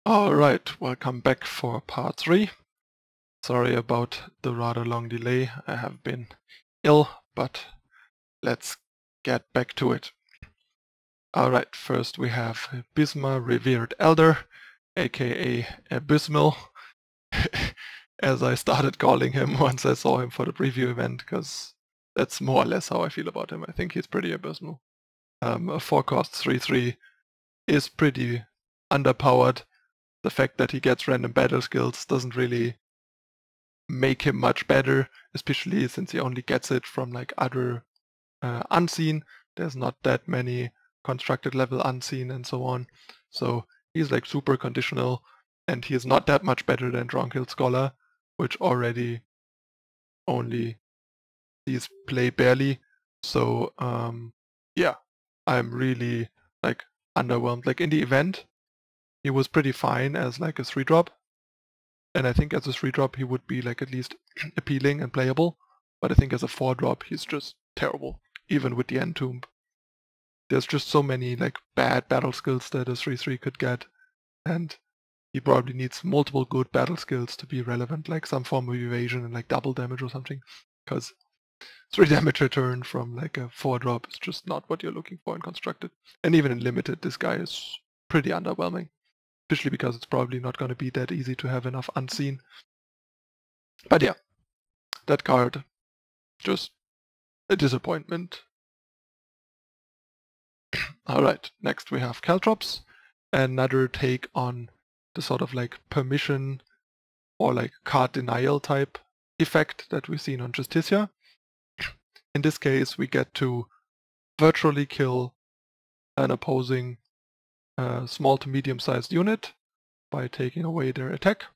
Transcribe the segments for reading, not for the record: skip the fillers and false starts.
Alright, welcome back for part 3. Sorry about the rather long delay. I have been ill, but let's get back to it. Alright, first we have Bhisma, Revered Elder, aka Abysmal, as I started calling him once I saw him for the preview event, because that's more or less how I feel about him. I think he's pretty abysmal. A 4-cost 3/3 is pretty underpowered. The fact that he gets random battle skills doesn't really make him much better, especially since he only gets it from like other unseen. There's not that many constructed level unseen and so on. So he's like super conditional, and he is not that much better than Drunkill Scholar, which already only sees play barely. So yeah, I'm really like underwhelmed. Like in the event, he was pretty fine as like a 3-drop. And I think as a 3-drop he would be like at least appealing and playable. But I think as a 4-drop he's just terrible, even with the Entomb. There's just so many like bad battle skills that a 3/3 could get, and he probably needs multiple good battle skills to be relevant, like some form of evasion and like double damage or something, because 3 damage return from like a 4-drop is just not what you're looking for in Constructed. And even in Limited, this guy is pretty underwhelming, especially because it's probably not going to be that easy to have enough unseen. But yeah, that card, just a disappointment. Alright, next we have caltrops, another take on the sort of like permission or like card denial type effect that we've seen on Justicia. In this case, we get to virtually kill an opposing small to medium-sized unit by taking away their attack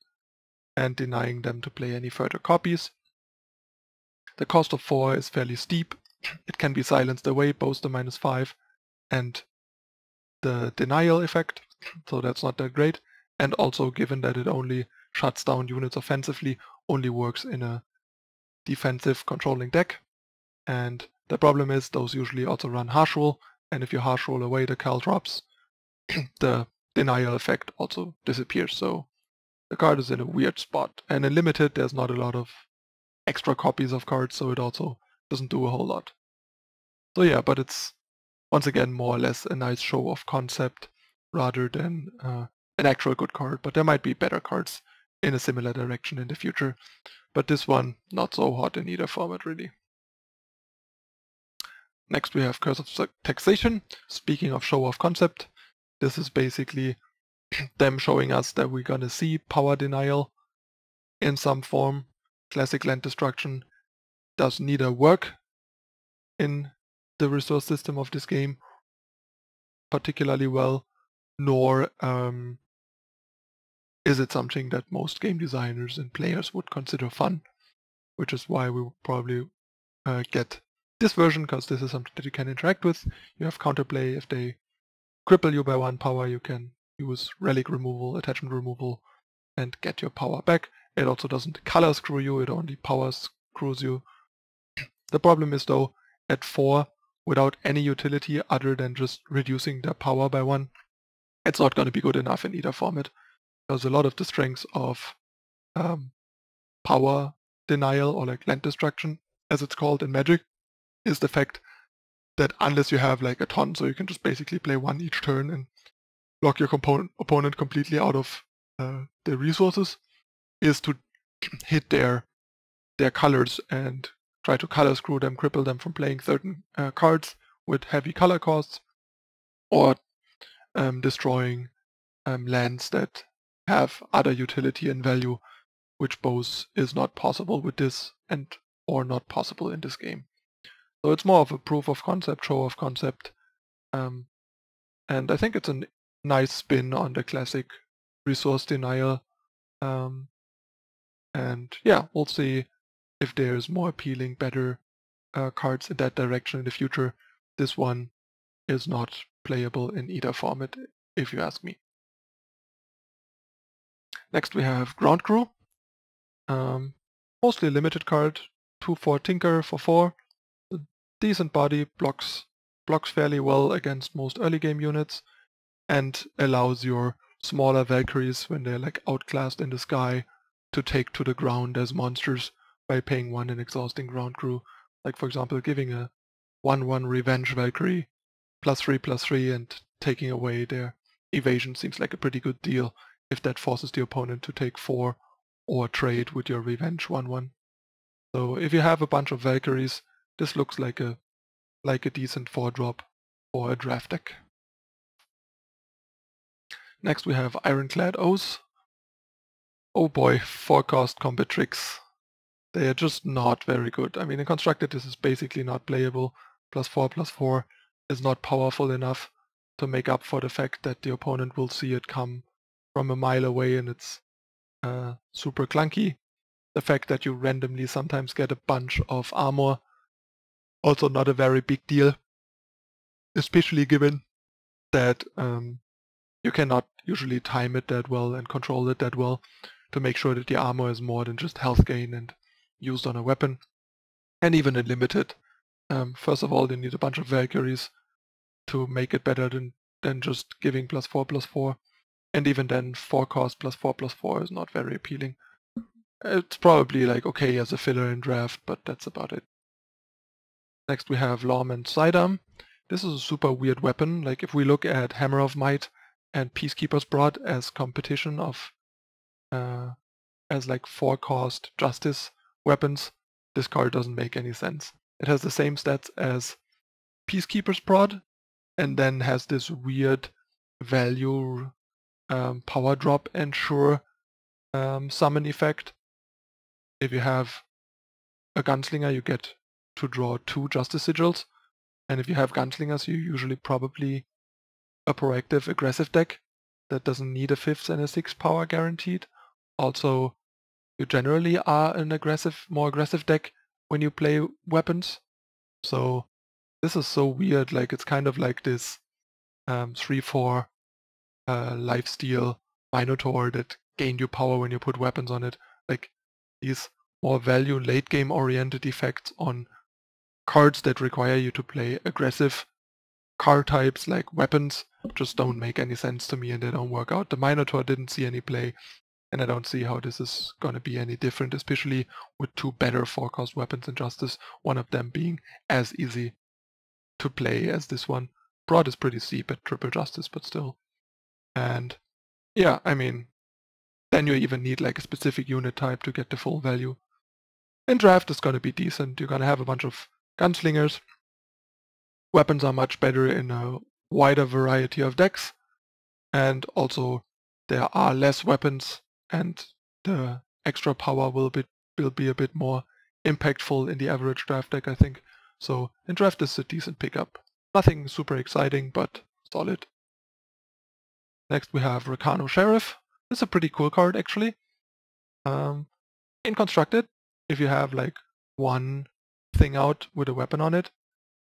and denying them to play any further copies. The cost of 4 is fairly steep. It can be silenced away, both the -5 and the denial effect, so that's not that great. And also, given that it only shuts down units offensively, only works in a defensive controlling deck. And the problem is those usually also run harsh roll, and if you harsh roll away the caltrops, the denial effect also disappears. So the card is in a weird spot. And in Limited there's not a lot of extra copies of cards, so it also doesn't do a whole lot. So yeah, but it's once again more or less a nice show of concept rather than an actual good card. But there might be better cards in a similar direction in the future. But this one, not so hot in either format really. Next we have Curse of Taxation. Speaking of show of concept, this is basically them showing us that we're gonna see power denial in some form. Classic land destruction does neither work in the resource system of this game particularly well, nor is it something that most game designers and players would consider fun, which is why we will probably get this version, because this is something that you can interact with. You have counterplay. If they cripple you by 1 power, you can use relic removal, attachment removal, and get your power back. It also doesn't color screw you, it only power screws you. The problem is though, at 4, without any utility other than just reducing their power by 1, it's not going to be good enough in either format, because a lot of the strengths of power denial, or like land destruction as it's called in Magic, is the fact that unless you have like a ton, so you can just basically play 1 each turn and lock your opponent completely out of their resources, is to hit their colors and try to color screw them, cripple them from playing certain cards with heavy color costs, or destroying lands that have other utility and value, which both is not possible with this and or not possible in this game. So it's more of a proof of concept, show of concept, and I think it's a nice spin on the classic resource denial. And yeah, we'll see if there's more appealing, better cards in that direction in the future. This one is not playable in either format, if you ask me. Next we have Ground Crew. Mostly a limited card, 2/4 Tinker for 4. A decent body, blocks fairly well against most early game units, and allows your smaller Valkyries when they're like outclassed in the sky to take to the ground as monsters by paying 1 and exhausting ground crew. Like for example giving a 1/1 revenge Valkyrie +3/+3 and taking away their evasion seems like a pretty good deal if that forces the opponent to take 4 or trade with your revenge 1/1. So if you have a bunch of Valkyries, this looks like a decent 4-drop for a draft deck. Next we have Ironclad O's. Oh boy, 4-cost combat tricks. They are just not very good. I mean, in Constructed this is basically not playable. +4/+4 is not powerful enough to make up for the fact that the opponent will see it come from a mile away and it's super clunky. The fact that you randomly sometimes get a bunch of armor, also not a very big deal, especially given that you cannot usually time it that well and control it that well to make sure that the armor is more than just health gain and used on a weapon. And even in limited, first of all you need a bunch of Valkyries to make it better than just giving +4/+4. And even then 4-cost +4/+4 is not very appealing. It's probably like okay as a filler in draft, but that's about it. Next we have LOM Sytem. This is a super weird weapon. Like if we look at Hammer of Might and Peacekeeper's Brood as competition of as like 4-cost justice weapons, this card doesn't make any sense. It has the same stats as Peacekeeper's Brood and then has this weird value power drop ensure summon effect. If you have a Gunslinger you get to draw 2 Justice Sigils, and if you have Gunslingers you're usually probably a proactive aggressive deck that doesn't need a 5th and a 6th power guaranteed. Also, you generally are an more aggressive deck when you play weapons. So this is so weird, like it's kind of like this 3/4 lifesteal Minotaur that gained you power when you put weapons on it. Like these more value late game oriented effects on cards that require you to play aggressive card types like weapons just don't make any sense to me and they don't work out. The Minotaur didn't see any play and I don't see how this is gonna be any different, especially with 2 better 4-cost weapons in Justice, one of them being as easy to play as this one. Broad is pretty steep at triple Justice, but still. And yeah, I mean, then you even need like a specific unit type to get the full value. In draft it's gonna be decent. You're gonna have a bunch of Gunslingers. Weapons are much better in a wider variety of decks, and also there are less weapons and the extra power will be a bit more impactful in the average draft deck, I think. So in draft this is a decent pickup. Nothing super exciting, but solid. Next we have Ricardo Sheriff. This is a pretty cool card actually. In Constructed, if you have like one thing out with a weapon on it,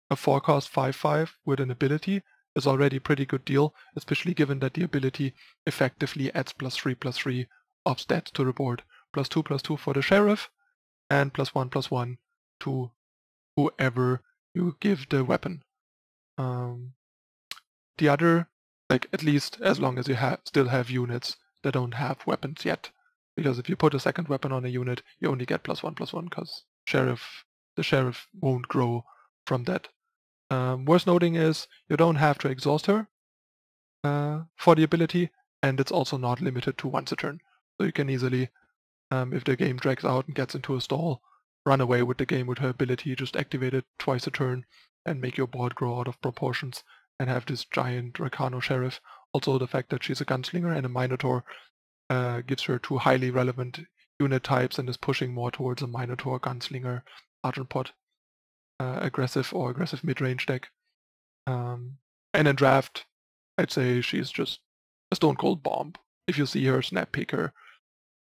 a 4-cost 5/5 with an ability is already a pretty good deal, especially given that the ability effectively adds +3/+3 of stats to the board. +2/+2 for the Sheriff, and +1/+1 to whoever you give the weapon. The other, like at least as long as you still have units that don't have weapons yet. Because if you put a second weapon on a unit, you only get +1/+1 because the Sheriff won't grow from that. Worth noting is you don't have to exhaust her for the ability, and it's also not limited to once a turn. So you can easily, if the game drags out and gets into a stall, run away with the game with her ability, just activate it twice a turn and make your board grow out of proportions and have this giant Ricardo Sheriff. Also the fact that she's a Gunslinger and a Minotaur gives her 2 highly relevant unit types and is pushing more towards a Minotaur, Gunslinger, Argent Pot aggressive or aggressive mid-range deck. And in draft, I'd say she's just a stone cold bomb. If you see her, snap pick her.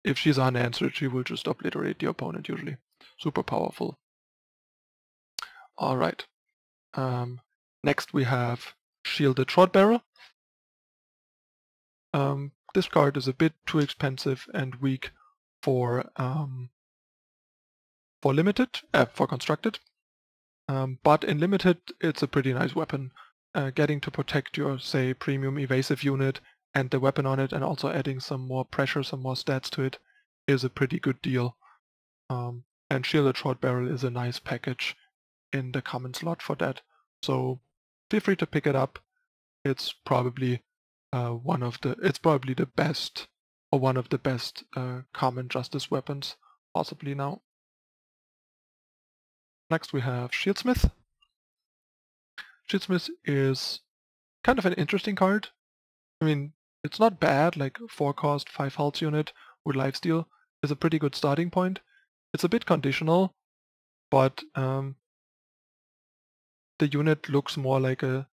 If she's unanswered, she will just obliterate the opponent usually. Super powerful. Alright. Next we have Shielded Rodbearer. This card is a bit too expensive and weak for Constructed. But in Limited, it's a pretty nice weapon. Getting to protect your, say, premium evasive unit and the weapon on it, and also adding some more pressure, some more stats to it is a pretty good deal. And Shielded Short Barrel is a nice package in the common slot for that. So feel free to pick it up. It's probably the best, or one of the best common Justice weapons possibly now. Next we have Shieldsmith. Shieldsmith is kind of an interesting card. I mean, it's not bad, like 4 cost, 5 health unit with lifesteal is a pretty good starting point. It's a bit conditional, but the unit looks more like a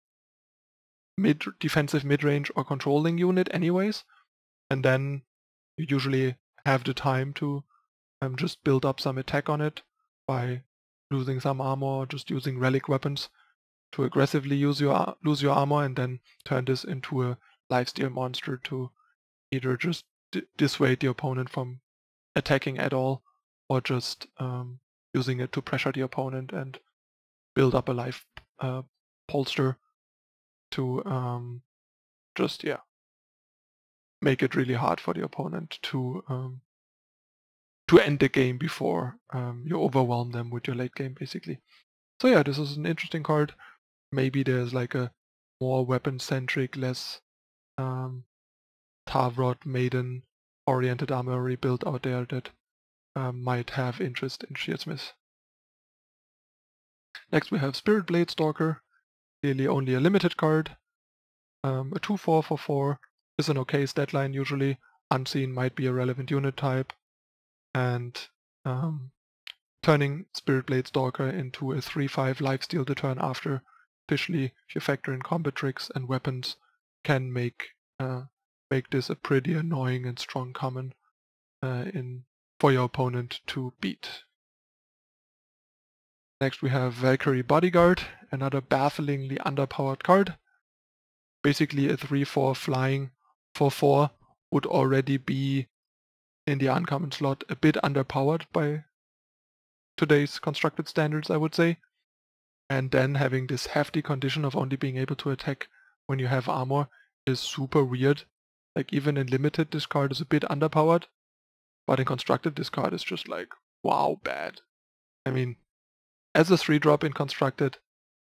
defensive mid-range or controlling unit anyways, and then you usually have the time to just build up some attack on it by losing some armor or just using relic weapons to aggressively lose your armor, and then turn this into a lifesteal monster to either just dissuade the opponent from attacking at all, or just using it to pressure the opponent and build up a life polster to just make it really hard for the opponent to end the game before you overwhelm them with your late game, basically. So yeah, this is an interesting card. Maybe there's like a more weapon-centric, less Tavrod Maiden oriented armory build out there that might have interest in Shieldsmith. Next we have Spirit Blade Stalker, clearly only a limited card. A 2/4 for 4 is an okay stat line usually. Unseen might be a relevant unit type, and turning Spirit Blade Stalker into a 3/5 lifesteal the turn after, especially if you factor in combat tricks and weapons, can make this a pretty annoying and strong common for your opponent to beat. Next we have Valkyrie Bodyguard, another bafflingly underpowered card. Basically a 3/4 flying for 4 would already be in the uncommon slot a bit underpowered by today's constructed standards, I would say. And then having this hefty condition of only being able to attack when you have armor is super weird. Like even in limited this card is a bit underpowered, but in constructed this card is just like, wow, bad. I mean, as a 3-drop in constructed,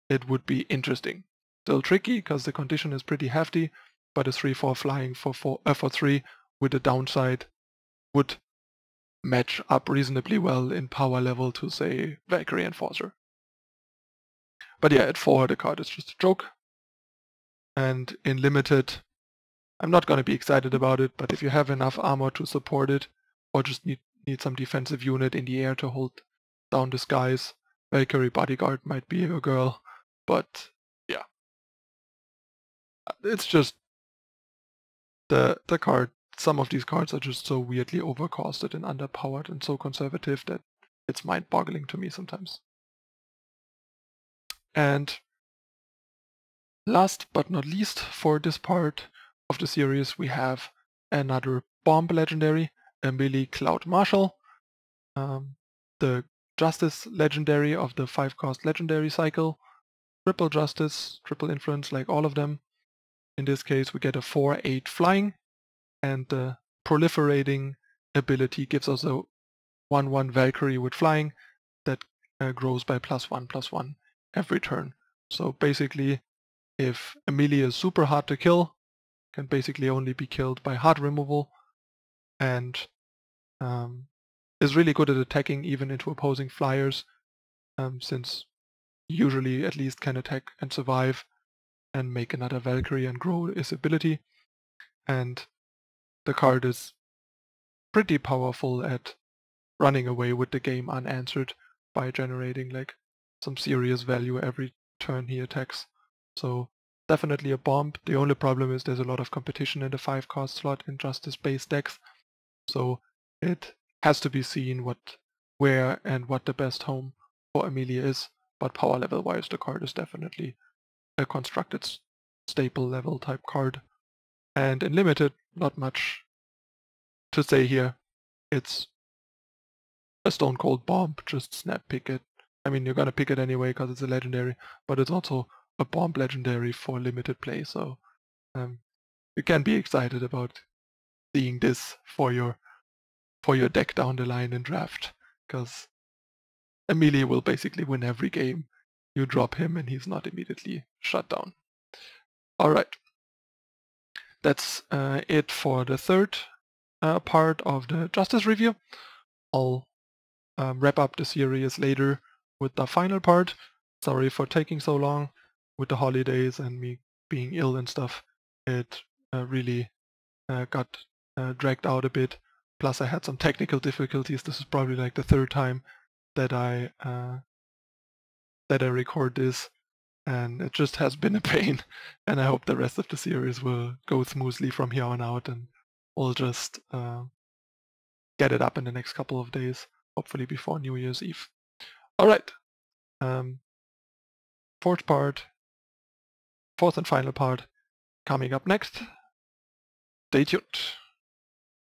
it would be interesting. Still tricky because the condition is pretty hefty, but a 3/4 flying for 3 with a downside would match up reasonably well in power level to, say, Valkyrie Enforcer. But yeah, at 4 the card is just a joke. And in limited, I'm not going to be excited about it, but if you have enough armor to support it, or just need some defensive unit in the air to hold down the skies, Valkyrie Bodyguard might be your girl. But yeah, it's just the card. Some of these cards are just so weirdly overcosted and underpowered and so conservative that it's mind-boggling to me sometimes. And last but not least for this part of the series, we have another bomb legendary, a melee Cloud Marshal, the Justice legendary of the 5-cost legendary cycle. Triple Justice, triple influence like all of them. In this case we get a 4/8 flying, and the proliferating ability gives us a 1/1 Valkyrie with flying that grows by +1/+1 every turn. So basically, if a melee is super hard to kill, can basically only be killed by hard removal, and is really good at attacking even into opposing flyers, since usually at least can attack and survive and make another Valkyrie and grow his ability. And the card is pretty powerful at running away with the game unanswered by generating like some serious value every turn he attacks. So definitely a bomb. The only problem is there's a lot of competition in the 5-cost slot in Justice-based decks, so it has to be seen where and what the best home for Amelia is, but power level wise the card is definitely a constructed staple level type card. And in limited, not much to say here. It's a stone cold bomb, just snap pick it. I mean, you're gonna pick it anyway because it's a legendary, but it's also a bomb legendary for limited play, so you can be excited about seeing this for your deck down the line in draft, because Amelie will basically win every game. You drop him and he's not immediately shut down. Alright, that's it for the third part of the Justice review. I'll wrap up the series later with the final part. Sorry for taking so long with the holidays and me being ill and stuff. It really got dragged out a bit. Plus I had some technical difficulties. This is probably like the third time that I record this, and it just has been a pain. And I hope the rest of the series will go smoothly from here on out, and we'll just get it up in the next couple of days, hopefully before New Year's Eve. Alright, fourth and final part coming up next. Stay tuned.